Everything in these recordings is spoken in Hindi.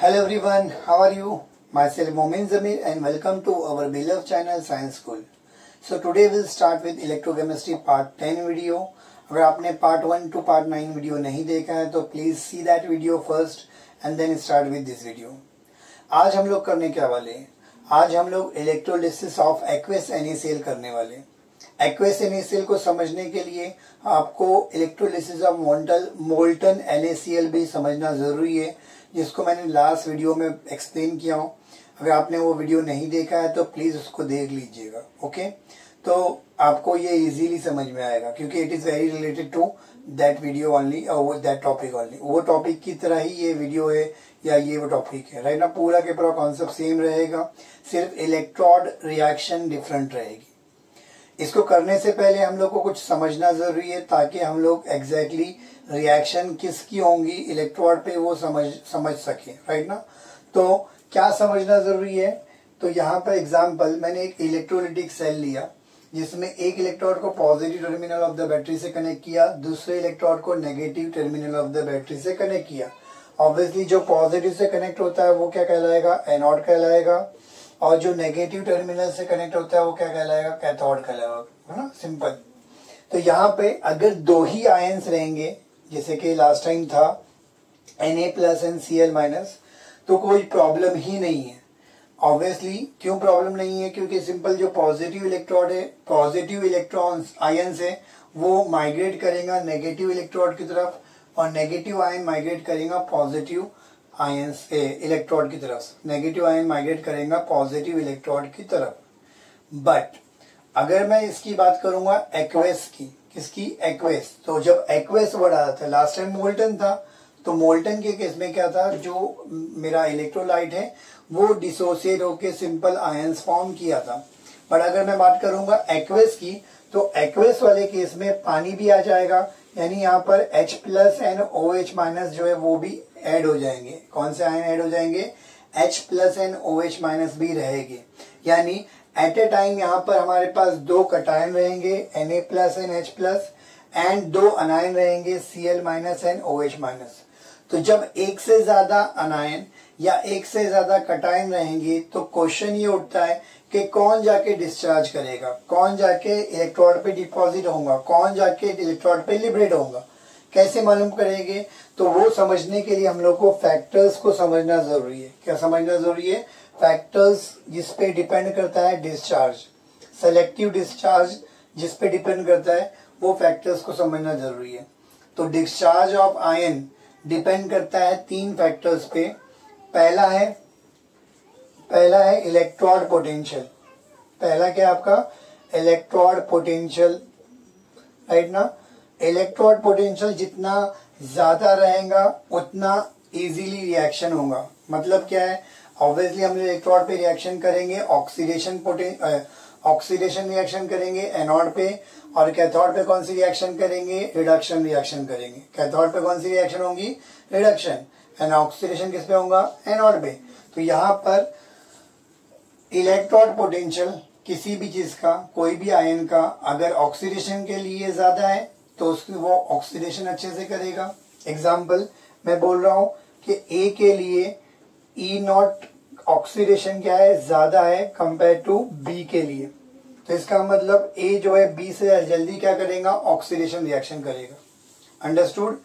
Hello everyone, how are you? Myself Momin Zamir and welcome to our beloved channel Science School. So today we'll start with electrochemistry part 10 video. अगर आपने part 1 to part 9 वीडियो नहीं देखा है तो please see that video first and then start with this video. आज हम लोग करने क्या वाले हैं? आज हम लोग इलेक्ट्रोलिसिस ऑफ एक्वस NaCl करने वाले. एक्वस NaCl को समझने के लिए आपको इलेक्ट्रोलिसिस ऑफ मोल्टन NaCl भी समझना जरूरी है, जिसको मैंने लास्ट वीडियो में एक्सप्लेन किया हूँ. अगर आपने वो वीडियो नहीं देखा है तो प्लीज उसको देख लीजिएगा. ओके, तो आपको ये इजीली समझ में आएगा क्योंकि it is very related to that video only और दैट टॉपिक ओनली. वो टॉपिक की तरह ही ये वीडियो है या ये वो टॉपिक है, राइट ना. पूरा के पूरा कॉन्सेप्ट सेम रहेगा, सिर्फ इलेक्ट्रोड रिएक्शन डिफरेंट रहेगी. इसको करने से पहले हम लोग को कुछ समझना जरूरी है ताकि हम लोग एग्जैक्टली रिएक्शन किसकी होंगी इलेक्ट्रोड पे वो समझ सके, राइट ना. तो क्या समझना जरूरी है? तो यहाँ पर एग्जांपल मैंने एक इलेक्ट्रोलिटिक सेल लिया जिसमें एक इलेक्ट्रोड को positive terminal of the battery से कनेक्ट किया, दूसरे इलेक्ट्रोड को negative terminal of the battery से कनेक्ट किया. ऑब्वियसली जो पॉजिटिव से कनेक्ट होता है वो क्या कहलाएगा? एनोड कहलाएगा, और जो नेगेटिव टर्मिनल से कनेक्ट होता है वो क्या कहलाएगा? कैथोड कहलाएगा, है ना. सिंपल. तो यहाँ पे अगर दो ही आयंस रहेंगे जैसे कि लास्ट टाइम था Na plus and Cl minus, तो कोई प्रॉब्लम ही नहीं है. ऑब्वियसली क्यों प्रॉब्लम नहीं है? क्योंकि सिंपल जो पॉजिटिव इलेक्ट्रोड है, पॉजिटिव इलेक्ट्रॉन्स आयंस है, वो माइग्रेट करेगा नेगेटिव इलेक्ट्रोड की तरफ और नेगेटिव आयन माइग्रेट करेगा पॉजिटिव आयंस इलेक्ट्रोड की तरफ. नेगेटिव आयन माइग्रेट करेगा पॉजिटिव इलेक्ट्रोड की तरफ. बट अगर मैं इसकी बात करूंगा एक्वस की, किसकी? एक्वस. तो जब एक्वस वर्ड आता था, लास्ट टाइम मोल्टन था, तो मोल्टन के केस में क्या था? जो मेरा इलेक्ट्रोलाइट है वो डिसोसिएट होकर सिंपल आयंस फॉर्म किया था. पर अगर मैं बात करूंगा एक्वस की, तो एक्वस वाले केस में पानी भी आ जाएगा, यानी यहाँ पर H plus and OH minus जो है वो भी ऐड हो जाएंगे. कौन से आयन ऐड हो जाएंगे? H plus and OH minus भी रहेंगे. यानी एट ए टाइम यहाँ पर हमारे पास दो कटायन रहेंगे Na plus and H plus, and दो अनायन रहेंगे Cl minus and OH minus. तो जब एक से ज्यादा अनायन या एक से ज्यादा कटायन रहेंगे तो क्वेश्चन ये उठता है कि कौन जाके डिस्चार्ज करेगा, कौन जाके इलेक्ट्रोड पे डिपॉजिट होगा, कौन जाके इलेक्ट्रोड पे लिबरेट होगा. कैसे मालूम करेंगे? तो वो समझने के लिए हम लोग को फैक्टर्स को समझना जरूरी है. क्या समझना जरूरी है? फैक्टर्स जिसपे डिपेंड करता है डिस्चार्ज, सेलेक्टिव डिस्चार्ज जिसपे डिपेंड करता है वो फैक्टर्स को समझना जरूरी है. तो डिस्चार्ज ऑफ आयन डिपेंड करता है तीन फैक्टर्स पे. पहला है इलेक्ट्रोड पोटेंशियल. पहला क्या आपका? इलेक्ट्रोड पोटेंशियल, राइट ना. इलेक्ट्रोड पोटेंशियल जितना ज्यादा रहेगा उतना इजीली रिएक्शन होगा. मतलब क्या है? ऑब्वियसली हम इलेक्ट्रोड पे रिएक्शन करेंगे, ऑक्सीडेशन रिएक्शन करेंगे एनोड पे, और कैथोड पे कौन सी रिएक्शन करेंगे? रिडक्शन रिएक्शन करेंगे. कैथोड पे कौन सी रिएक्शन होगी? रिडक्शन. एंड ऑक्सीडेशन किस पे होगा? एनोड पे. तो यहाँ पर इलेक्ट्रोड पोटेंशियल किसी भी चीज का, कोई भी आयन का, अगर ऑक्सीडेशन के लिए ज्यादा है तो उसकी वो ऑक्सीडेशन अच्छे से करेगा. एग्जाम्पल मैं बोल रहा हूं कि ए के लिए E0 ऑक्सीडेशन क्या है? ज्यादा है कंपेयर टू बी के लिए. तो इसका मतलब ए जो है बी से जल्दी क्या करेगा? ऑक्सीडेशन रिएक्शन करेगा. अंडरस्टूड.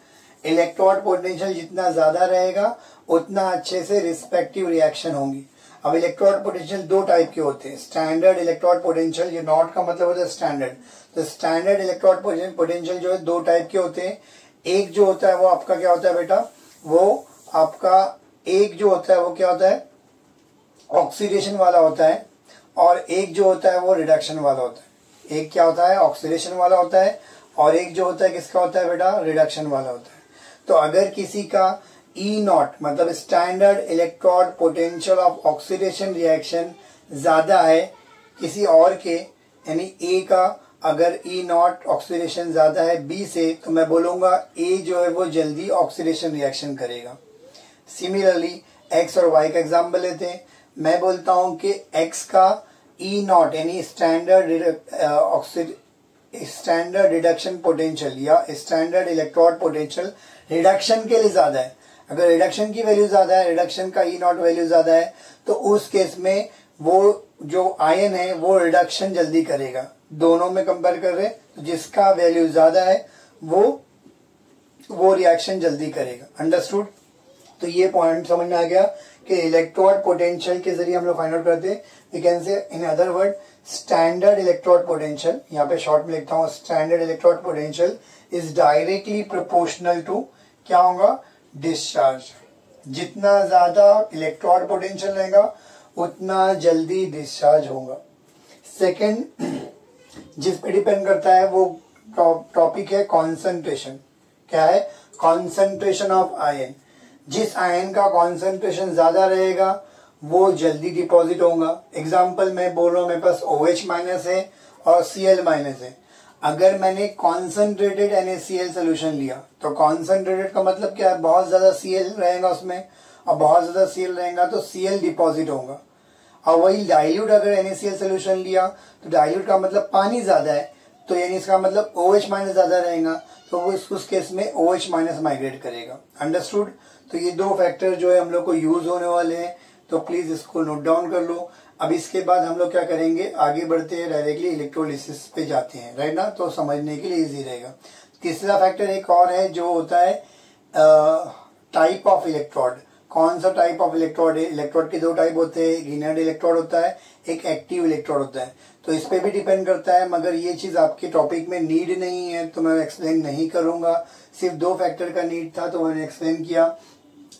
इलेक्ट्रोड पोटेंशियल जितना ज्यादा रहेगा उतना अच्छे से रिस्पेक्टिव रिएक्शन होंगी. अब इलेक्ट्रोड पोटेंशियल दो टाइप के होते हैं. स्टैंडर्ड इलेक्ट्रोड पोटेंशियल, ये नॉट का मतलब होता है स्टैंडर्ड. तो स्टैंडर्ड इलेक्ट्रोड पोटेंशियल जो है दो टाइप के होते हैं. एक जो होता है वो आपका क्या होता है बेटा? वो आपका एक जो होता है वो क्या होता है? ऑक्सीडेशन वाला होता है, और एक जो होता है वो रिडक्शन वाला होता है. एक क्या होता है? ऑक्सीडेशन वाला होता है, और एक जो होता है किसका होता है बेटा? रिडक्शन वाला होता है. तो अगर किसी का E0 मतलब standard electrode potential of oxidation reaction ज्यादा है किसी और के, यानी ए का अगर E0 ऑक्सीडेशन ज्यादा है बी से, तो मैं बोलूंगा ए जो है वो जल्दी ऑक्सीडेशन रिएक्शन करेगा. सिमिलरली एक्स और वाई का एग्जाम्पल लेते हैं. मैं बोलता हूं कि एक्स का E0 यानी स्टैंडर्ड रिडक्शन पोटेंशियल या स्टैंडर्ड इलेक्ट्रोड पोटेंशियल रिडक्शन के लिए ज्यादा है. अगर रिडक्शन की वैल्यू ज्यादा है, रिडक्शन का ई नॉट वैल्यू ज्यादा है, तो उस केस में वो जो आयन है वो रिडक्शन जल्दी करेगा। दोनों में कंपेयर कर रहे हैं तो जिसका वैल्यू ज्यादा है वो रिएक्शन जल्दी करेगा। अंडरस्टूड? तो ये पॉइंट समझ में आ गया कि इलेक्ट्रोड पोटेंशियल के जरिए हम लोग फाइंड आउट करते हैं। We can say in other word standard electrode potential, यहाँ पे शॉर्ट में लिखता हूँ, standard electrode potential is directly proportional to क्या होगा, डिस्चार्ज। जितना ज्यादा इलेक्ट्रोड पोटेंशियल रहेगा उतना जल्दी डिस्चार्ज होगा। सेकेंड, जिस पे डिपेंड करता है वो टॉपिक है कॉन्सेंट्रेशन। क्या है? Concentration of ion. जिस आयन का कॉन्सेंट्रेशन ज्यादा रहेगा वो जल्दी डिपॉजिट होगा। एग्जाम्पल मैं बोल रहा हूं, मेरे पास OH माइनस है और Cl माइनस है। अगर मैंने कॉन्सेंट्रेटेड NaCl सोल्यूशन लिया तो कॉन्सेंट्रेटेड का मतलब क्या है, बहुत ज्यादा Cl रहेगा उसमें, और बहुत ज्यादा Cl रहेगा तो Cl डिपॉजिट होगा। और वही डाइल्यूट अगर NaCl सोल्यूशन लिया तो डाइल्यूट का मतलब पानी ज्यादा है, तो यानी इसका मतलब OH माइनस ज्यादा रहेगा, तो वो उस केस में OH माइनस माइग्रेट करेगा। अंडरस्टूड? तो ये दो फैक्टर जो है हम लोग को यूज होने वाले हैं, तो प्लीज इसको नोट डाउन कर लो। अब इसके बाद हम लोग क्या करेंगे, आगे बढ़ते हैं, डायरेक्टली इलेक्ट्रोलिसिस पे जाते हैं, राइट ना, तो समझने के लिए इजी रहेगा। तीसरा फैक्टर एक और है जो होता है टाइप ऑफ इलेक्ट्रोड। कौन सा टाइप ऑफ इलेक्ट्रोड है? इलेक्ट्रोड के दो टाइप होते हैं, एक इनर्ट इलेक्ट्रोड होता है, एक एक्टिव इलेक्ट्रोड होता है। तो इस पे भी डिपेंड करता है, मगर ये चीज आपके टॉपिक में नीड नहीं है तो मैं एक्सप्लेन नहीं करूंगा। सिर्फ दो फैक्टर का नीड था तो मैंने एक्सप्लेन किया।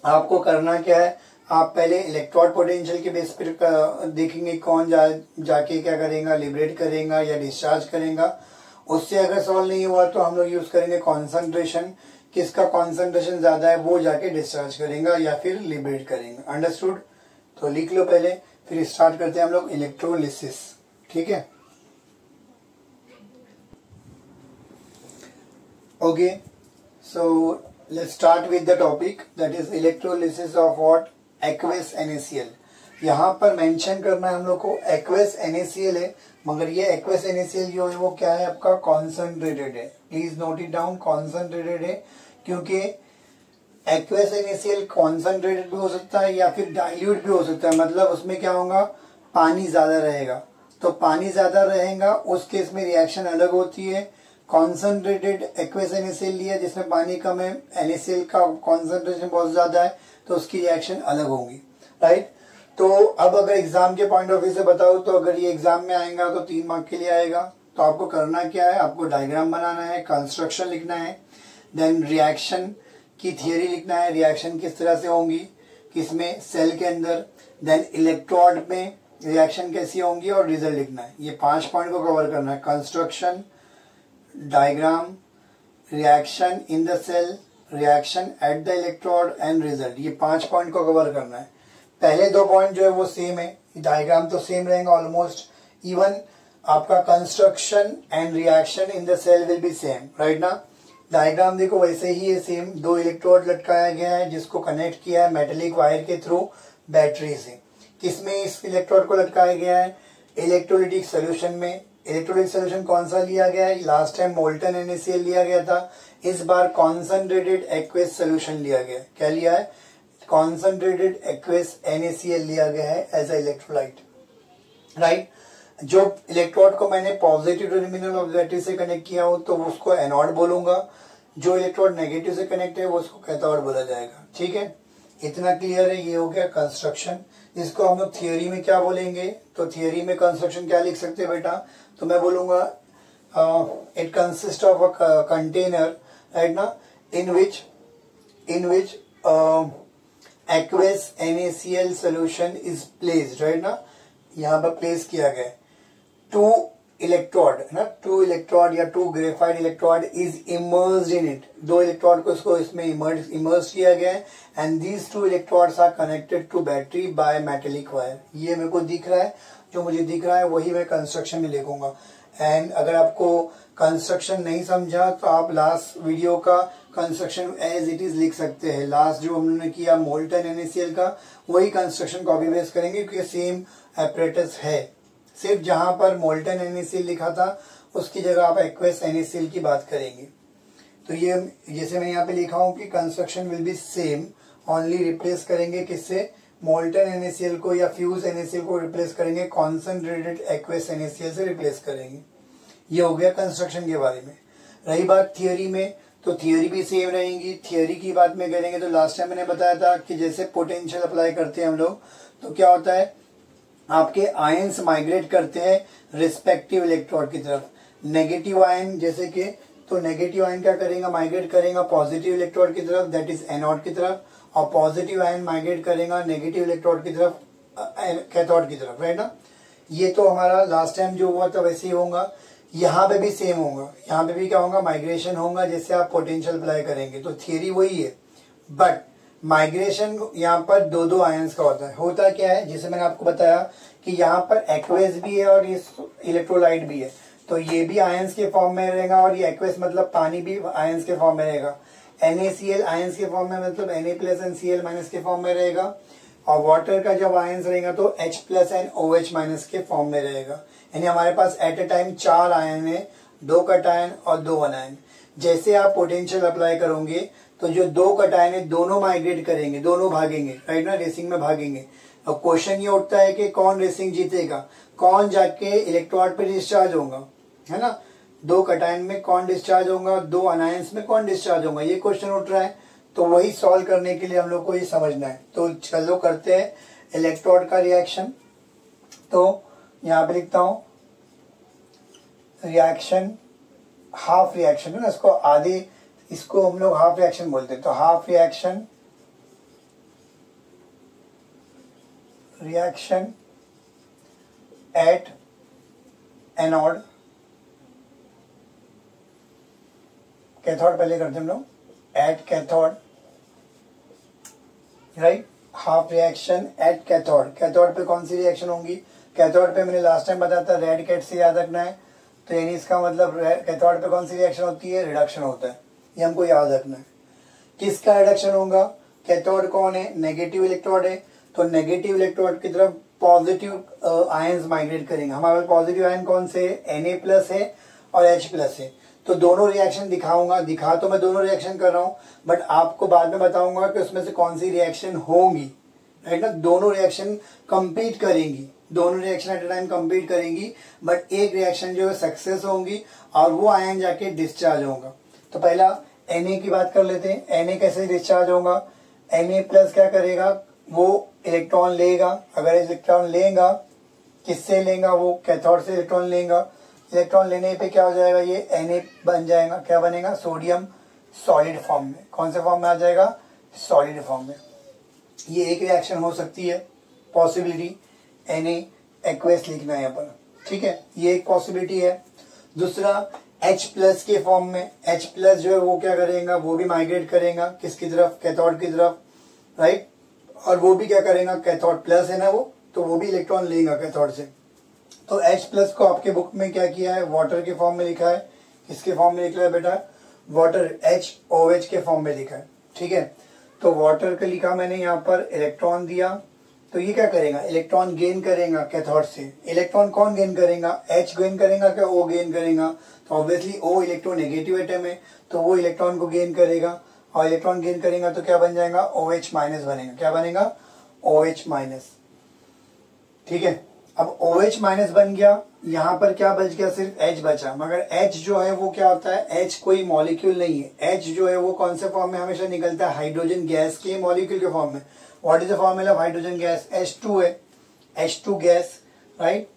आपको करना क्या है, आप पहले इलेक्ट्रोड पोटेंशियल के बेस पर देखेंगे कौन जाके क्या करेगा, लिबरेट करेगा या डिस्चार्ज करेगा। उससे अगर सॉल्व नहीं हुआ तो हम लोग यूज करेंगे कॉन्सेंट्रेशन। किसका कॉन्सेंट्रेशन ज्यादा है वो जाके डिस्चार्ज करेगा या फिर लिबरेट करेगा। अंडरस्टूड? तो लिख लो पहले, फिर स्टार्ट करते हैं हम लोग इलेक्ट्रोलिसिस। ठीक है? Okay, so let's start with the topic that is electrolysis of what, aqueous NaCl। यहाँ पर मेंशन करना है हम लोग को aqueous NaCl है, मगर ये aqueous NaCl जो है वो क्या है आपका, कॉन्सेंट्रेटेड है। Please note it down, concentrated है, क्योंकि aqueous NaCl कॉन्सेंट्रेटेड भी हो सकता है या फिर डाइल्यूट भी हो सकता है। मतलब उसमें क्या होगा, पानी ज्यादा रहेगा। तो पानी ज्यादा रहेगा उस केस में रिएक्शन अलग होती है। कॉन्सेंट्रेटेड एक्वेस NaCl लिया जिसमें पानी कम है, NaCl का कॉन्सेंट्रेशन बहुत ज्यादा है, तो उसकी रिएक्शन अलग होगी, राइट। तो अब अगर एग्जाम के पॉइंट ऑफ व्यू से बताओ तो अगर ये एग्जाम में आएगा तो 3 मार्क के लिए आएगा। तो आपको करना क्या है, आपको डायग्राम बनाना है, कंस्ट्रक्शन लिखना है, देन रिएक्शन की थियरी लिखना है, रिएक्शन किस तरह से होंगी, किसमें, सेल के अंदर, देन इलेक्ट्रोड में रिएक्शन कैसी होंगी और रिजल्ट लिखना है। ये 5 पॉइंट को कवर करना है, construction, diagram, reaction in the cell, reaction at the electrode and result. ये 5 पॉइंट को कवर करना है। पहले 2 पॉइंट जो है वो सेम है, डायग्राम तो सेम रहेगा ऑलमोस्ट, इवन आपका construction and reaction in the cell will be same, right ना। डायग्राम देखो वैसे ही है सेम, 2 इलेक्ट्रोड लटकाया गया है जिसको कनेक्ट किया है मेटेलिक वायर के थ्रू बैटरी से। किसमें इस इलेक्ट्रोड को लटकाया गया है, इलेक्ट्रोलिटिक सोल्यूशन में। इलेक्ट्रोलिटिक सोल्यूशन कौन सा लिया गया है, लास्ट टाइम मोल्टन NaCl लिया गया था, इस बार कॉन्सेंट्रेटेड एक्वेस सोल्यूशन लिया गया। क्या लिया है, कॉन्सेंट्रेटेड एक्वेस NaCl लिया गया है एज अ इलेक्ट्रोलाइट, राइट। जो इलेक्ट्रोड को मैंने पॉजिटिव टर्मिनल ऑफ बैटरी से कनेक्ट किया हो तो उसको एनोड बोलूंगा, जो इलेक्ट्रोड नेगेटिव से कनेक्ट है वो उसको कैथोड बोला जाएगा। ठीक है, इतना क्लियर है। ये हो गया कंस्ट्रक्शन। इसको हम लोग थियोरी में क्या बोलेंगे, तो थियोरी में कंस्ट्रक्शन क्या लिख सकते हैं बेटा, तो मैं बोलूंगा it consist of a container, right ना, इन विच aqueous NaCl solution is placed, right ना, यहाँ पर प्लेस किया गया है। 2 इलेक्ट्रोड ना, 2 इलेक्ट्रोड या 2 graphite electrode is immersed in it. 2 electrode को इसको इसमें इमर्ज किया गया है and these 2 electrodes are connected to battery by metallic wire. ये मेरे को दिख रहा है, जो मुझे दिख रहा है वही मैं कंस्ट्रक्शन में लिखूंगा। एंड अगर आपको कंस्ट्रक्शन नहीं समझा तो आप लास्ट वीडियो का कंस्ट्रक्शन एज इट इज लिख सकते हैं। लास्ट जो हमने किया मोल्टन NaCl का वही कंस्ट्रक्शन कॉपी पेस्ट करेंगे क्योंकि सेम एपरेटस है। सिर्फ जहां पर मोल्टन NaCl लिखा था उसकी जगह आप एक्वेस NaCl की बात करेंगे। तो ये जैसे मैं यहाँ पे लिखा हूं कि construction will be same only replace करेंगे किससे, मोल्टन NaCl को या फ्यूज NaCl को रिप्लेस करेंगे, कॉन्सेंट्रेटेड एक्वेस NaCl से रिप्लेस करेंगे। ये हो गया कंस्ट्रक्शन के बारे में। रही बात थियोरी में, तो थियोरी भी सेम रहेंगी। थियोरी की बात में करेंगे तो लास्ट टाइम मैंने बताया था कि जैसे पोटेंशियल अप्लाई करते हैं हम लोग, तो क्या होता है, आपके आयंस माइग्रेट करते हैं रिस्पेक्टिव इलेक्ट्रोड की तरफ। नेगेटिव आयन जैसे कि, तो नेगेटिव आयन क्या करेगा, माइग्रेट करेगा पॉजिटिव इलेक्ट्रोड की तरफ, दैट इज एनोड की तरफ, और पॉजिटिव आयन माइग्रेट करेगा नेगेटिव इलेक्ट्रोड की तरफ, कैथोड की तरफ, राइट ना। ये तो हमारा लास्ट टाइम जो हुआ था वैसे ही होगा, यहाँ पे भी सेम होगा। यहाँ पे भी क्या होगा, माइग्रेशन होगा जैसे आप पोटेंशियल अप्लाई करेंगे। तो थियरी वही है, बट माइग्रेशन यहाँ पर दो दो आयंस का होता है। होता क्या है, जैसे मैंने आपको बताया कि यहाँ पर एक्वेस भी है और ये इलेक्ट्रोलाइट भी है, तो ये भी आयंस के फॉर्म में रहेगा, और ये एक्वेस मतलब पानी भी आयंस के फॉर्म में रहेगा। NaCl आयंस के फॉर्म में मतलब Na+NCl- के फॉर्म में रहेगा, और वाटर का जब आयंस रहेगा तो H+NOH- के फॉर्म में रहेगा। यानी हमारे पास एट ए टाइम 4 आयन है, 2 कटायन और 2 अनायन। जैसे आप पोटेंशियल अप्लाई करोगे तो जो 2 कटायन है दोनों माइग्रेट करेंगे, दोनों भागेंगे, राइट ना, रेसिंग में भागेंगे। और क्वेश्चन ये उठता है कि कौन रेसिंग जीतेगा, कौन जाके इलेक्ट्रोड पे डिस्चार्ज होगा, है ना। 2 कटायन में कौन डिस्चार्ज होगा, 2 अनायंस में कौन डिस्चार्ज होगा, ये क्वेश्चन उठ रहा है। तो वही सॉल्व करने के लिए हम लोग को ये समझना है। तो चलो करते हैं इलेक्ट्रोड का रिएक्शन। तो यहाँ पे लिखता हूं रिएक्शन, हाफ रिएक्शन है ना, इसको आधे, इसको हम लोग हाफ रिएक्शन बोलते हैं। तो half reaction, reaction at anode, cathode पहले करते हैं हम लोग, at cathode, right. Half reaction at cathode. Cathode पे कौन सी रिएक्शन होंगी, कैथोड पे मैंने लास्ट टाइम बताया था रेड कैट से याद रखना है। तो यानी इसका मतलब कैथोड पे कौन सी रिएक्शन होती है, रिडक्शन होता है, ये हमको याद रखना है। किसका रिडक्शन होगा, कैथोड कौन है, नेगेटिव इलेक्ट्रोड है, तो नेगेटिव इलेक्ट्रोड की तरफ पॉजिटिव आयंस माइग्रेट करेंगे। हमारे पास पॉजिटिव आयन कौन से है, Na+ है और H+ है। तो दोनों रिएक्शन दिखाऊंगा, दिखा तो मैं दोनों रिएक्शन कर रहा हूं, बट आपको बाद में बताऊंगा कि उसमें से कौन सी रिएक्शन होंगी, राइट ना। दोनों रिएक्शन कंपीट करेंगी, दोनों reaction at A time compete करेंगी, बट एक रिएक्शन जो है सक्सेस होंगी और वो आयन जाके डिस्चार्ज होगा। तो पहला Na की बात कर लेते हैं। Na कैसे डिस्चार्ज होगा, Na+ क्या करेगा, वो इलेक्ट्रॉन लेगा। अगर इलेक्ट्रॉन लेगा, किससे लेगा, वो कैथोड से इलेक्ट्रॉन लेगा। इलेक्ट्रॉन लेने पे क्या हो जाएगा, ये Na बन जाएगा, क्या बनेगा, सोडियम सॉलिड फॉर्म में। कौन से फॉर्म में आ जाएगा, सॉलिड फॉर्म में। ये एक रिएक्शन हो सकती है, पॉसिबिलिटी, Na एक्वेस लिखना है यहाँ पर, ठीक है, ये एक पॉसिबिलिटी है। दूसरा H+ के फॉर्म में, H+ जो है वो क्या करेगा, वो भी माइग्रेट करेगा किसकी तरफ, कैथोड की तरफ, राइट। और वो भी क्या करेगा, कैथोड प्लस है ना वो, तो वो भी इलेक्ट्रॉन लेगा कैथोड से। तो H+ को आपके बुक में क्या किया है, वाटर के फॉर्म में लिखा है। किसके फॉर्म में लिखा है बेटा, वाटर, HOH के फॉर्म में लिखा है, ठीक है। तो वाटर का लिखा मैंने यहाँ पर, इलेक्ट्रॉन दिया, तो ये क्या करेगा, इलेक्ट्रॉन गेन करेगा कैथोड से। इलेक्ट्रॉन कौन गेन करेगा, H गेन करेगा क्या, O गेन करेगा। तो ऑब्वियसली O इलेक्ट्रोनेगेटिव एटम है, तो वो इलेक्ट्रॉन को गेन करेगा, और इलेक्ट्रॉन गेन करेगा तो क्या बन जाएगा, OH- बनेगा। क्या बनेगा, OH-, ठीक है। अब OH- बन गया, यहाँ पर क्या बच गया, सिर्फ H बचा। मगर H जो है वो क्या होता है, H कोई मॉलिक्यूल नहीं है। H जो है वो कौन से फॉर्म में हमेशा निकलता है, हाइड्रोजन गैस के मॉलिक्यूल के फॉर्म में। What is the formula of hydrogen gas, H2 है, H2 गैस, राइट,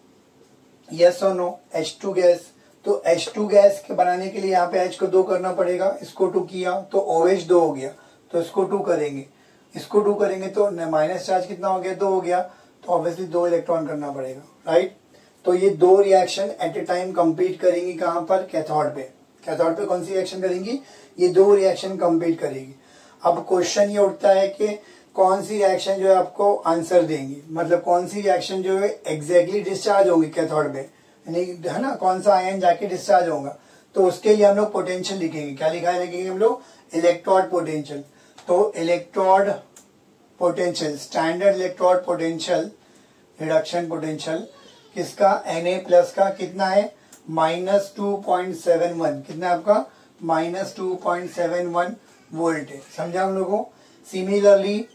यस और नो, H2 गैस। तो H2 गैस के बनाने के लिए यहाँ पे H को 2 करना पड़ेगा, इसको 2 किया तो OH 2 हो गया, तो इसको 2 करेंगे, इसको 2 करेंगे तो माइनस चार्ज कितना हो गया, 2 हो गया, तो ऑब्वियसली 2 इलेक्ट्रॉन करना पड़ेगा, राइट। तो ये 2 reaction at A time complete करेंगी, कहां पर, कैथोड पे। कैथोड पे कौन सी रिएक्शन करेंगी, ये 2 रिएक्शन कंप्लीट करेगी। अब क्वेश्चन ये उठता है कि कौन सी रिएक्शन जो है आपको आंसर देंगी, मतलब कौन सी रिएक्शन जो है एग्जैक्टली डिस्चार्ज होगी कैथोड पे, यानी है ना, कौन सा आयन जाके डिस्चार्ज होगा। तो उसके लिए हम लोग पोटेंशियल लिखेंगे। क्या लिखा है, लिखेंगे हम लोग इलेक्ट्रोड पोटेंशियल। तो electrode potential, standard electrode potential, reduction potential किसका, Na+ का कितना है, -2.71, कितना है आपका, -2.71 वोल्ट है। समझा हम लोगों को। Similarly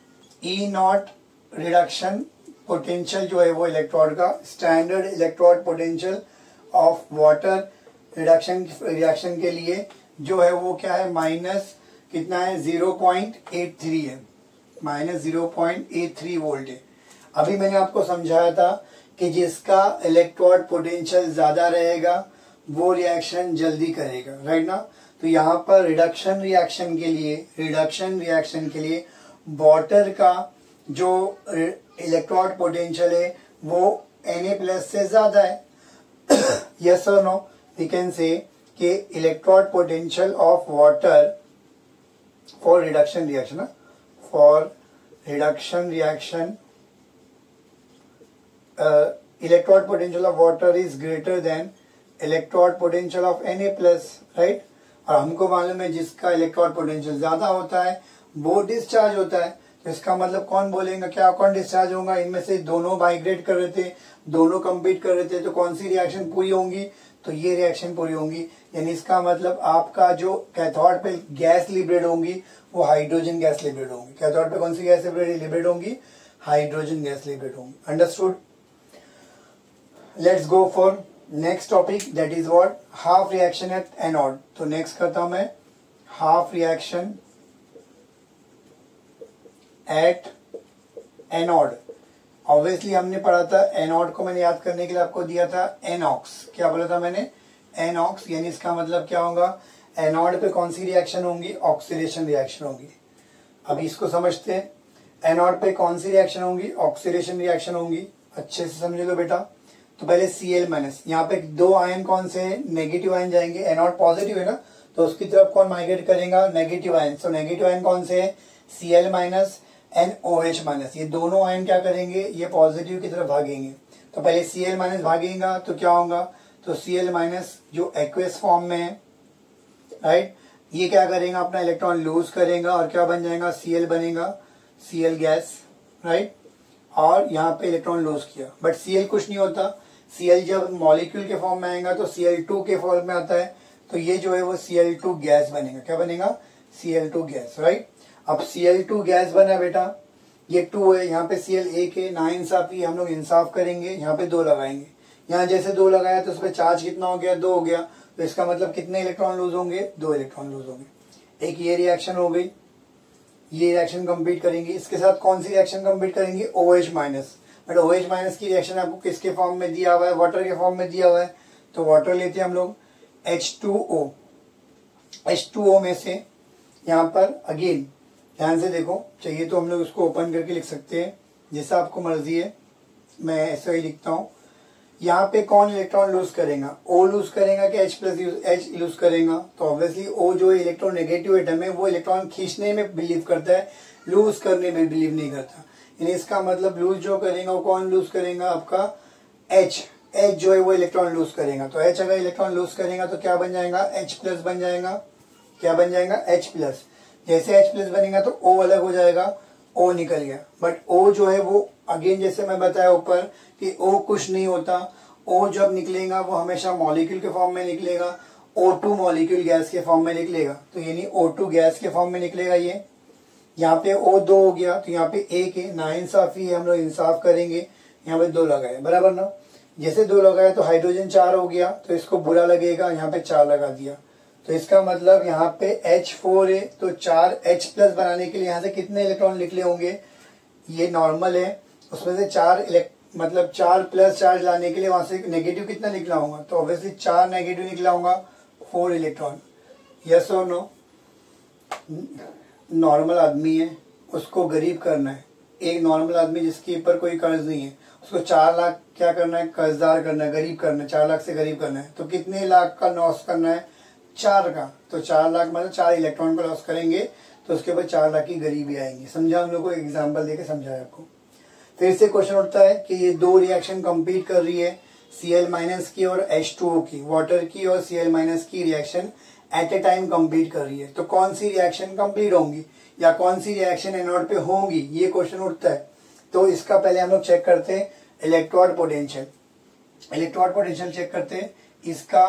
E naught reduction potential जो है वो इलेक्ट्रोड का, standard electrode potential of water reduction के लिए जो है वो क्या है, माइनस कितना है, 0.83 है, माइनस 0.83 वोल्ट है। अभी मैंने आपको समझाया था कि जिसका इलेक्ट्रोड पोटेंशियल ज्यादा रहेगा वो रिएक्शन जल्दी करेगा, राइट ना। तो यहाँ पर रिडक्शन रिएक्शन के लिए वाटर का जो इलेक्ट्रोड पोटेंशियल है वो Na+ से ज्यादा है। यस और नो, वी कैन से कि electrode potential of water for reduction reaction electrode potential of water is greater than electrode potential of Na+, right? और हमको मालूम है जिसका इलेक्ट्रोड पोटेंशियल ज्यादा होता है वो डिस्चार्ज होता है। तो इसका मतलब कौन बोलेगा, क्या कौन डिस्चार्ज होगा, इनमें से दोनों माइग्रेट कर रहे थे, दोनों कंपीट कर रहे थे, तो कौन सी रिएक्शन पूरी होंगी, तो ये रिएक्शन पूरी होंगी। यानी इसका मतलब आपका जो कैथोड पे गैस लिबरेट होंगी वो हाइड्रोजन गैस लिबरेट होंगी। कैथोड पे कौन सी गैस लिबरेट होंगी, हाइड्रोजन गैस लिबरेट होंगी। Understood. Let's go for next topic, that is what, half reaction at anode. तो नेक्स्ट करता हूं मैं half reaction at anode. Obviously हमने पढ़ा था एनोड को, मैंने याद करने के लिए आपको दिया था एनॉक्स। क्या बोला था मैंने, एनॉक्स। यानी इसका मतलब क्या होगा, एनोड पे कौन सी रिएक्शन होंगी, ऑक्सीडेशन रिएक्शन होगी। अभी इसको समझते हैं, एनोड पे कौन सी रिएक्शन होंगी, ऑक्सीडेशन रिएक्शन होंगी। अच्छे से समझ लो बेटा। तो पहले Cl-, यहाँ पे दो आयन कौन से हैं, नेगेटिव आयन जाएंगे। एनोड पॉजिटिव है ना, तो उसकी तरफ कौन माइग्रेट करेगा, नेगेटिव आयन। तो नेगेटिव आयन कौन से है, Cl- एंड OH-। ये दोनों आयन क्या करेंगे, ये पॉजिटिव की तरफ भागेंगे। तो पहले Cl- भागेगा तो क्या होगा, तो Cl- जो एक्वेस फॉर्म में है, राइट, ये क्या करेगा, अपना इलेक्ट्रॉन लूज करेगा और क्या बन जाएगा, Cl बनेगा, Cl गैस, राइट। और यहाँ पे इलेक्ट्रॉन लूज किया, बट Cl कुछ नहीं होता। Cl जब मॉलिक्यूल के फॉर्म में आएगा तो Cl2 के फॉर्म में आता है, तो ये जो है वो Cl2 गैस बनेगा। क्या बनेगा, Cl2 गैस, राइट। अब Cl2 गैस बना बेटा, ये 2 है, यहाँ पे Cl एक है, ना इंसाफी, हम लोग इंसाफ करेंगे, यहाँ पे 2 लगाएंगे। यहाँ जैसे 2 लगाया तो उस पर चार्ज कितना हो गया, 2 हो गया। तो इसका मतलब कितने इलेक्ट्रॉन लूज होंगे, 2 इलेक्ट्रॉन लूज होंगे। एक ये रिएक्शन हो गई, ये रिएक्शन कंप्लीट करेंगे। इसके साथ कौन सी रिएक्शन कंप्लीट करेंगे, OH-। बट OH- की रिएक्शन आपको किसके फॉर्म में दिया हुआ है, वाटर के फॉर्म में दिया हुआ है। तो वाटर लेते हैं हम लोग H2O। H2O में से यहाँ पर अगेन ध्यान से देखो, चाहिए तो हम लोग उसको ओपन करके लिख सकते हैं, जैसा आपको मर्जी है, मैं ऐसा ही लिखता हूँ। यहाँ पे कौन इलेक्ट्रॉन लूज करेगा, O लूज करेगा कि H लूज करेगा। तो ऑब्वियसली O जो इलेक्ट्रॉन नेगेटिव एटम है वो इलेक्ट्रॉन खींचने में बिलीव करता है, लूज करने में बिलीव नहीं करता। यानी इसका मतलब लूज जो करेगा वो कौन लूज करेगा, आपका H जो है वो इलेक्ट्रॉन लूज करेगा। तो H अगर इलेक्ट्रॉन लूज करेगा तो क्या बन जाएगा, H+ बन जाएगा। क्या बन जाएगा, H+। जैसे H+ बनेगा तो O अलग हो जाएगा, O निकल गया। बट O जो है वो अगेन जैसे मैं बताया ऊपर कि O कुछ नहीं होता। O जब निकलेगा वो हमेशा मॉलिक्यूल के फॉर्म में निकलेगा, O2 मॉलिक्यूल गैस के फॉर्म में निकलेगा। तो यानी O2 गैस के फॉर्म में निकलेगा। ये यहाँ पे O2 हो गया, तो यहाँ पे 1 है, ना इंसाफी है, हम लोग इंसाफ करेंगे, यहाँ पे 2 लगाए, बराबर ना। जैसे 2 लगाए तो हाइड्रोजन 4 हो गया, तो इसको बुरा लगेगा, यहाँ पे 4 लगा दिया। तो इसका मतलब यहाँ पे H4 है, तो 4 H+ बनाने के लिए यहाँ से कितने इलेक्ट्रॉन निकले होंगे, ये नॉर्मल है, उसमें से 4+ चार्ज लाने के लिए वहां से नेगेटिव कितना निकला होगा, तो ऑब्वियसली 4 नेगेटिव निकला होगा, 4 इलेक्ट्रॉन। यस और नो। नॉर्मल आदमी है, उसको गरीब करना है। एक नॉर्मल आदमी जिसके ऊपर कोई कर्ज नहीं है, उसको 4 लाख क्या करना है, कर्जदार करना है, गरीब करना है, 4 लाख से गरीब करना है। तो कितने लाख का लॉस करना है, 4 का। तो 4 लाख मतलब 4 इलेक्ट्रॉन का लॉस करेंगे, तो उसके बाद 4 लाख की गरीबी आएंगी। समझा, हम लोग को एग्जाम्पल देके समझाया आपको। फिर से क्वेश्चन उठता है कि ये 2 रिएक्शन कंप्लीट कर रही है, Cl- की और H2O की, वाटर की और Cl- की reaction at A time complete कर रही है। तो कौन सी रिएक्शन कंप्लीट होंगी या कौन सी रिएक्शन एनोड पे होंगी, ये क्वेश्चन उठता है। तो इसका पहले हम लोग चेक करते हैं electrode potential. Electrode potential check करते हैं इसका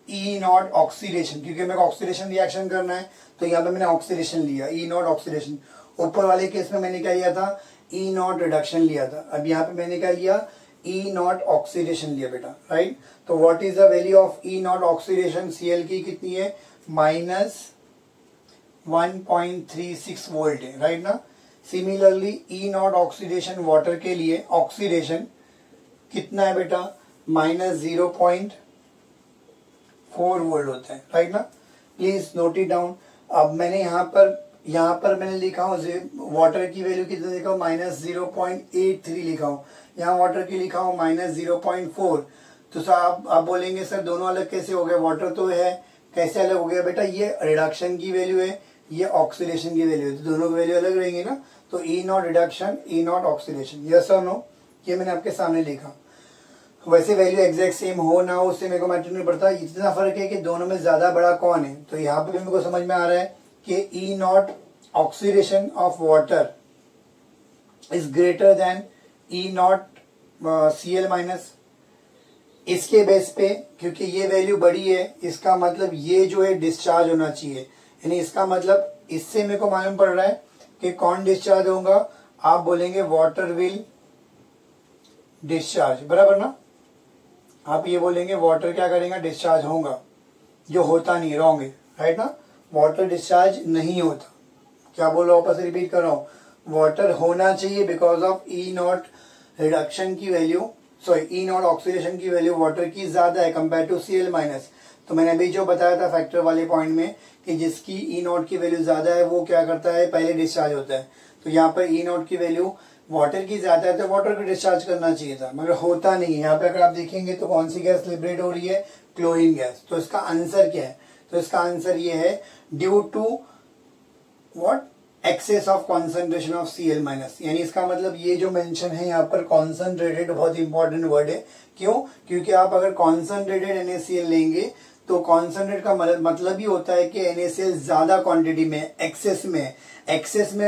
E0 ऑक्सीडेशन, क्योंकि मेरे को ऑक्सीडेशन रिएक्शन करना है, तो यहाँ पे मैंने ऑक्सीडेशन लिया, E0 ऑक्सीडेशन। ऊपर वाले केस में मैंने क्या लिया था, ई नॉट रिडक्शन लिया था। अब यहाँ पे मैंने क्या लिया, ई नॉट ऑक्सीडेशन लिया बेटा, राइट। तो what is the value of E naught oxidation, CL की कितनी है, -1.36 वोल्ट है, राइट ना। Similarly E naught oxidation water के लिए ऑक्सीडेशन कितना है बेटा, -0.4 वोल्ट होता है, राइट ना। Please note it down. अब मैंने यहाँ पर मैंने लिखा हूँ वाटर की वैल्यू कितना लिखा हूँ, -0.83 लिखा हूँ। यहाँ वाटर की लिखा हूँ -0.4। तो सर आप बोलेंगे सर दोनों अलग कैसे हो गए, वाटर तो है, कैसे अलग हो गया बेटा, ये रिडक्शन की वैल्यू है, ये ऑक्सीडेशन की वैल्यू है, तो दोनों की वैल्यू अलग रहेंगी ना। तो E naught reduction, E naught oxidation, yes और नो, ये मैंने आपके सामने लिखा। वैसे वैल्यू एग्जैक्ट सेम हो ना हो उससे मेरे को मैटर नहीं पड़ता, इतना फर्क है कि दोनों में ज्यादा बड़ा कौन है। तो यहाँ पे भी मेरे को समझ में आ रहा है कि E naught oxidation of water is greater than E naught CL minus. इसके बेस पे क्योंकि ये वैल्यू बड़ी है, इसका मतलब ये जो है डिस्चार्ज होना चाहिए, यानी इसका मतलब इससे मेरे को मालूम पड़ रहा है कि कौन डिस्चार्ज होगा, आप बोलेंगे वाटर विल डिस्चार्ज, बराबर ना। आप ये बोलेंगे वाटर क्या करेगा, डिस्चार्ज होगा, जो होता नहीं, रॉन्ग है, राइट ना। वाटर डिस्चार्ज नहीं होता, क्या बोल रहा हूँ, वापस रिपीट कर रहा हूँ, वाटर होना चाहिए because of E naught reduction की value, sorry E naught oxidation की वैल्यू वाटर की ज्यादा है कंपेयर टू सीएल माइनस। तो मैंने अभी जो बताया था फैक्टर वाले पॉइंट में कि जिसकी ई नॉट की वैल्यू ज्यादा है वो क्या करता है, पहले डिस्चार्ज होता है। तो यहाँ पर ई नॉट की वैल्यू वाटर की ज्यादा है तो वाटर को डिस्चार्ज करना चाहिए था, मगर होता नहीं है। यहाँ पे अगर आप देखेंगे तो कौन सी गैस लिबरेट हो रही है, क्लोरीन गैस। तो इसका आंसर क्या है, तो इसका आंसर ये है due to what, excess of concentration of CL minus. यानी इसका मतलब ये जो मेंशन है यहाँ पर कॉन्सेंट्रेटेड, बहुत इंपॉर्टेंट वर्ड है। क्यों, क्योंकि आप अगर कॉन्सेंट्रेटेड NaCl लेंगे तो कॉन्सेंट्रेट का मतलब ही होता है कि NaCl ज्यादा क्वांटिटी में, एक्सेस में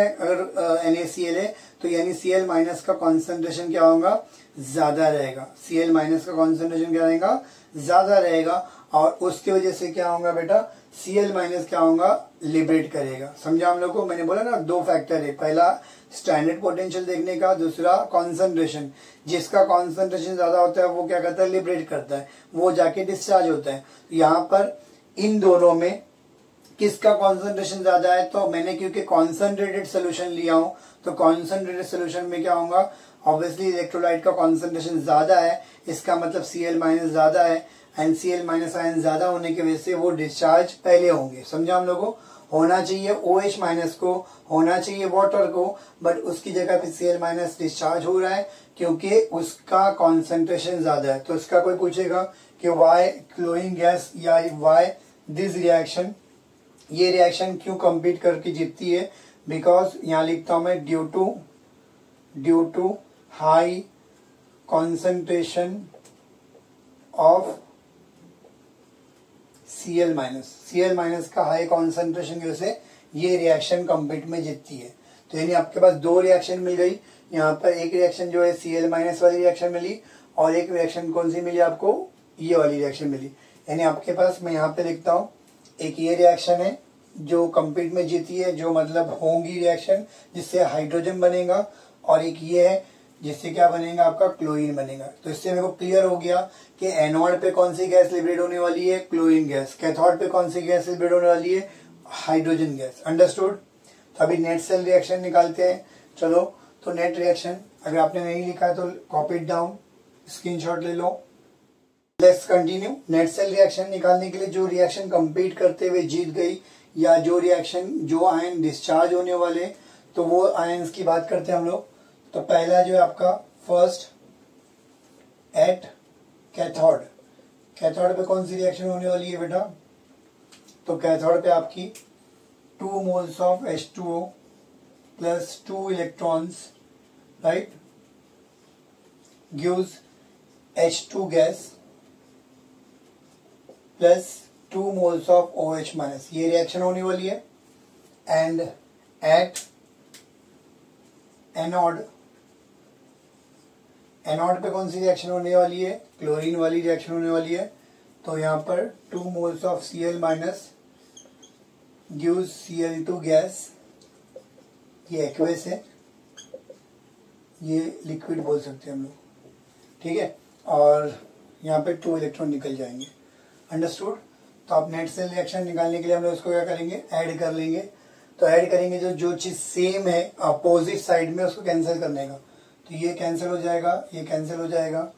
अगर NaCl है तो यानी Cl माइनस का कॉन्सेंट्रेशन क्या होगा, ज्यादा रहेगा। Cl माइनस का कॉन्सेंट्रेशन क्या रहेगा, ज्यादा रहेगा, और उसकी वजह से क्या होगा बेटा, Cl माइनस क्या होगा, लिबरेट करेगा। समझा हम लोग को, मैंने बोला ना दो फैक्टर है, पहला स्टैंडर्ड पोटेंशियल देखने का, दूसरा कॉन्सेंट्रेशन। जिसका कॉन्सेंट्रेशन ज्यादा होता है वो क्या करता है, लिबरेट करता है, वो जाके डिस्चार्ज होता है। यहाँ पर इन दोनों में किसका कॉन्सेंट्रेशन ज्यादा है, तो मैंने क्योंकि कॉन्सेंट्रेटेड सोल्यूशन लिया हूं तो कॉन्सेंट्रेटेड सोल्यूशन में क्या होगा, ऑब्वियसली इलेक्ट्रोलाइट का कॉन्सेंट्रेशन ज्यादा है, इसका मतलब Cl माइनस ज्यादा है, एंड Cl माइनस आयन ज्यादा होने की वजह से वो डिस्चार्ज पहले होंगे। समझा हम लोगों को, होना चाहिए OH माइनस को, होना चाहिए वाटर को, बट उसकी जगह पे Cl माइनस डिस्चार्ज हो रहा है क्योंकि उसका कॉन्सेंट्रेशन ज्यादा है। तो इसका कोई पूछेगा कि वाई क्लोरीन गैस या वाई दिस रिएक्शन, ये रिएक्शन क्यों कंपीट करके जीतती है, बिकॉज यहाँ लिखता हूं मैं due to high concentration of Cl minus का हाई कॉन्सेंट्रेशन की वजह से ये रिएक्शन कंपीट में जीतती है। तो यानी आपके पास दो रिएक्शन मिल गई, यहाँ पर एक रिएक्शन जो है Cl माइनस वाली रिएक्शन मिली, और एक रिएक्शन कौन सी मिली आपको, ये वाली रिएक्शन मिली। यानी आपके पास मैं यहाँ पे लिखता हूँ, एक ये रिएक्शन है जो कंपीट में जीती है, जो मतलब होंगी रिएक्शन जिससे हाइड्रोजन बनेगा, और एक ये है जिससे क्या बनेगा, आपका क्लोरीन बनेगा। तो इससे मेरे को क्लियर हो गया कि एनोड पे कौन सी गैस लिबरेट होने वाली है, क्लोरीन गैस, कैथोड पे कौन सी गैस लिबरेट होने वाली है, हाइड्रोजन गैस। अंडरस्टूड। तो अभी नेट सेल रिएक्शन निकालते हैं। चलो, तो नेट रिएक्शन अगर आपने नहीं लिखा है तो कॉपी इट डाउन, स्क्रीनशॉट ले लो। Let's continue. Net cell reaction निकालने के लिए जो रिएक्शन कंप्लीट करते हुए जीत गई, या जो रिएक्शन जो आयन डिस्चार्ज होने वाले, तो वो आयन्स की बात करते हैं हम लोग। तो पहला जो है आपका फर्स्ट एट कैथोड, कैथोड पे कौन सी रिएक्शन होने वाली है बेटा, तो कैथोड पे आपकी 2 moles of H2O plus 2 electrons, right, gives H2 gas plus 2 moles of OH minus, ये रिएक्शन होने वाली है। एंड एट एनोड, एनोड पे कौन सी रिएक्शन होने वाली है, क्लोरीन वाली रिएक्शन होने वाली है। तो यहाँ पर 2 moles of Cl minus gives Cl2 gas ये एक्वेस है, ये लिक्विड बोल सकते हैं हम लोग, ठीक है। और यहाँ पे 2 इलेक्ट्रॉन निकल जाएंगे, अंडरस्टूड। तो आप नेट सेल रिएक्शन निकालने के लिए हम लोग उसको क्या करेंगे, ऐड कर लेंगे। तो ऐड करेंगे, जो चीज सेम है अपोजिट साइड में उसको कैंसिल करने का। तो ये कैंसिल हो जाएगा, ये कैंसिल हो जाएगा,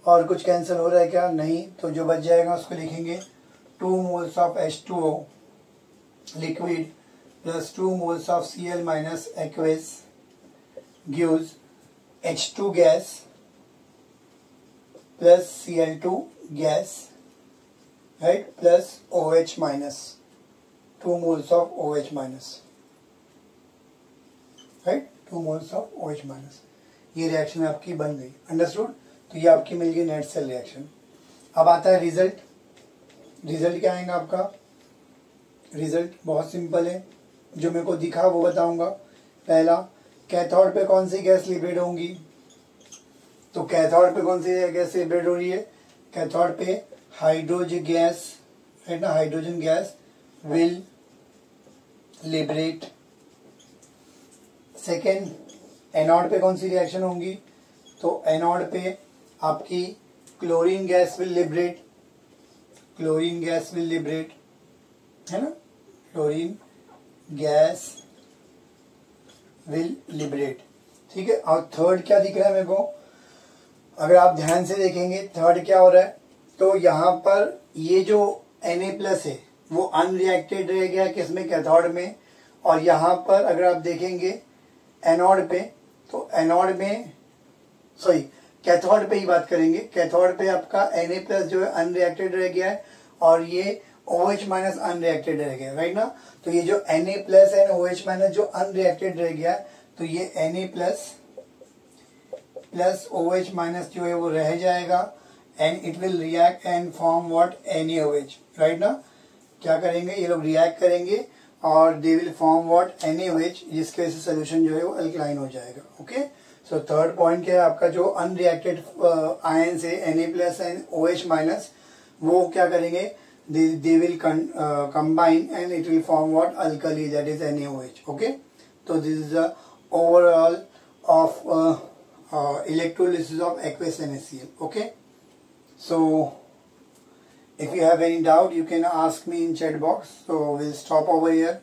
और कुछ कैंसिल हो रहा है क्या, नहीं। तो जो बच जाएगा उसको लिखेंगे 2 moles of H2O liquid plus 2 moles of Cl minus aqueous gives H2 gas plus Cl2 gas, right, plus OH minus 2 moles of OH minus, right, 2 moles of OH minus. ये रिएक्शन आपकी बन गई, अंडरस्टूड। तो ये आपकी मिल गई नेट सेल रिएक्शन। अब आता है रिजल्ट। रिजल्ट क्या आएगा आपका, रिजल्ट बहुत सिंपल है, जो मेरे को दिखा वो बताऊंगा। पहला, कैथोड पे कौन सी गैस लिबरेट होंगी, तो कैथोड पे कौन सी गैस लिबरेट हो रही है, कैथोड पे हाइड्रोजन गैस, है ना, hydrogen gas will liberate. Second, anode पे कौन सी रिएक्शन होंगी, तो एनोड पे आपकी chlorine gas will liberate, chlorine gas will liberate, है ना, क्लोरीन गैस विल लिबरेट, ठीक है। और थर्ड क्या दिख रहा है मेरे को, अगर आप ध्यान से देखेंगे थर्ड क्या हो रहा है, तो यहां पर ये जो Na+ है वो अनरिएक्टेड रह गया किसमें, कैथोड में। और यहां पर अगर आप देखेंगे एनोड पे, तो एनोड में, सॉरी कैथोड पे ही बात करेंगे, कैथोड पे आपका Na+ जो है अनरिएक्टेड रह गया है, और ये OH माइनस अनरिएक्टेड रह गया, राइट ना। तो ये जो Na+ एंड OH माइनस जो अनरिएक्टेड रह गया है, तो ये Na+ प्लस OH माइनस जो है वो रह जाएगा, and it will react and form what, NaOH, right ना। क्या करेंगे, ये लोग रिएक्ट करेंगे और they will form what, NaOH, जिसकी वजह से सोल्यूशन जो है वो अल्कलाइन हो जाएगा, ओके। सो थर्ड पॉइंट क्या है आपका, जो अनरिएक्टेड आयन से Na+ एंड OH माइनस, वो क्या करेंगे, they will combine and it will form what, alkali, that is NaOH, okay. So this is the overall of electrolysis of aqueous NaCl, okay. So if you have any doubt you can ask me in chat box. So we'll stop over here.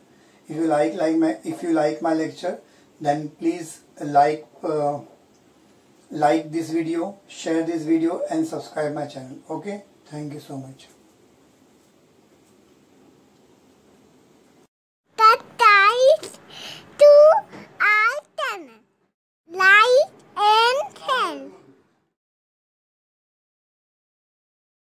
If you like my lecture, then please like this video, share this video and subscribe my channel, okay. Thank you so much.